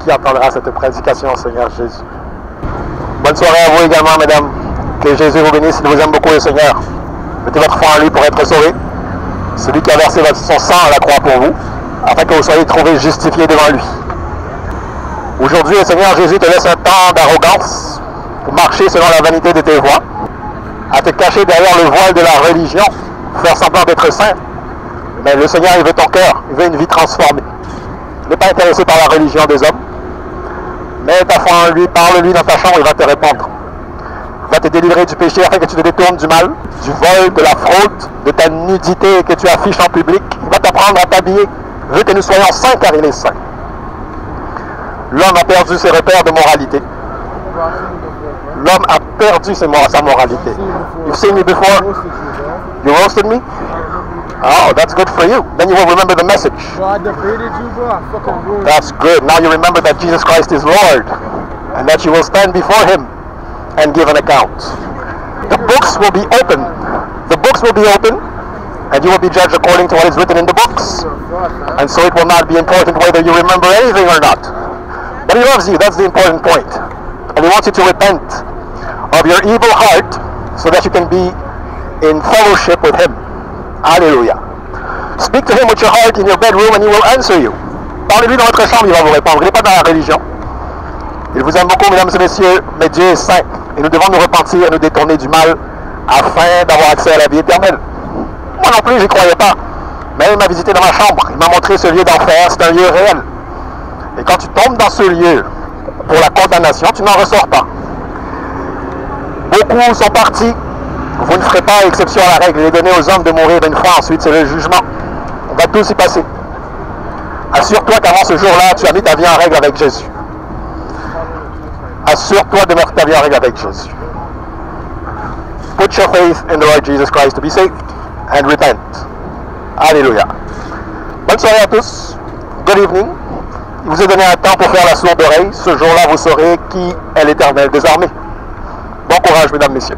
qui entendra cette prédication, Seigneur Jésus. Bonne soirée à vous également, mesdames. Que Jésus vous bénisse, il vous aime beaucoup, le Seigneur. Mettez votre foi en lui pour être sauvé. Celui qui a versé son sang à la croix pour vous, afin que vous soyez trouvés justifiés devant lui. Aujourd'hui, le Seigneur Jésus te laisse un temps d'arrogance pour marcher selon la vanité de tes voies, à te cacher derrière le voile de la religion, faire semblant d'être saint. Mais le Seigneur, il veut ton cœur, il veut une vie transformée. Il n'est pas intéressé par la religion des hommes. Mets ta foi en lui, parle-lui dans ta chambre, il va te répondre. Il va te délivrer du péché afin que tu te détournes du mal, du vol, de la fraude, de ta nudité que tu affiches en public. Il va t'apprendre à t'habiller. Il veut que nous soyons saints car il est saint. L'homme a perdu ses repères de moralité. L'homme a perdu sa moralité. You've seen me before? You roasted me? Oh, that's good for you. Then you will remember the message. That's good. Now you remember that Jesus Christ is Lord and that you will stand before him and give an account. The books will be open. The books will be open and you will be judged according to what is written in the books. And so it will not be important whether you remember anything or not. But he loves you. That's the important point. And he wants you to repent of your evil heart so that you can be in fellowship with him. Alléluia. Speak to him with your heart in your bedroom and he will answer you. Parlez-lui dans votre chambre, il va vous répondre. Il n'est pas dans la religion. Il vous aime beaucoup, mesdames et messieurs, mais Dieu est saint. Et nous devons nous repentir et nous détourner du mal afin d'avoir accès à la vie éternelle. Moi non plus, j'y croyais pas. Mais il m'a visité dans ma chambre. Il m'a montré ce lieu d'enfer. C'est un lieu réel. Et quand tu tombes dans ce lieu pour la condamnation, tu n'en ressors pas. Beaucoup sont partis. Vous ne ferez pas exception à la règle. Il est donné aux hommes de mourir une fois, ensuite c'est le jugement. On va tous y passer. Assure-toi qu'avant ce jour-là, tu as mis ta vie en règle avec Jésus. Assure-toi de mettre ta vie en règle avec Jésus. Put your faith in the Lord Jesus Christ to be saved and repent. Alléluia. Bonne soirée à tous. Good evening. Il vous est donné un temps pour faire la sourde oreille. Ce jour-là, vous saurez qui est l'Éternel désormais. Bon courage, mesdames, messieurs.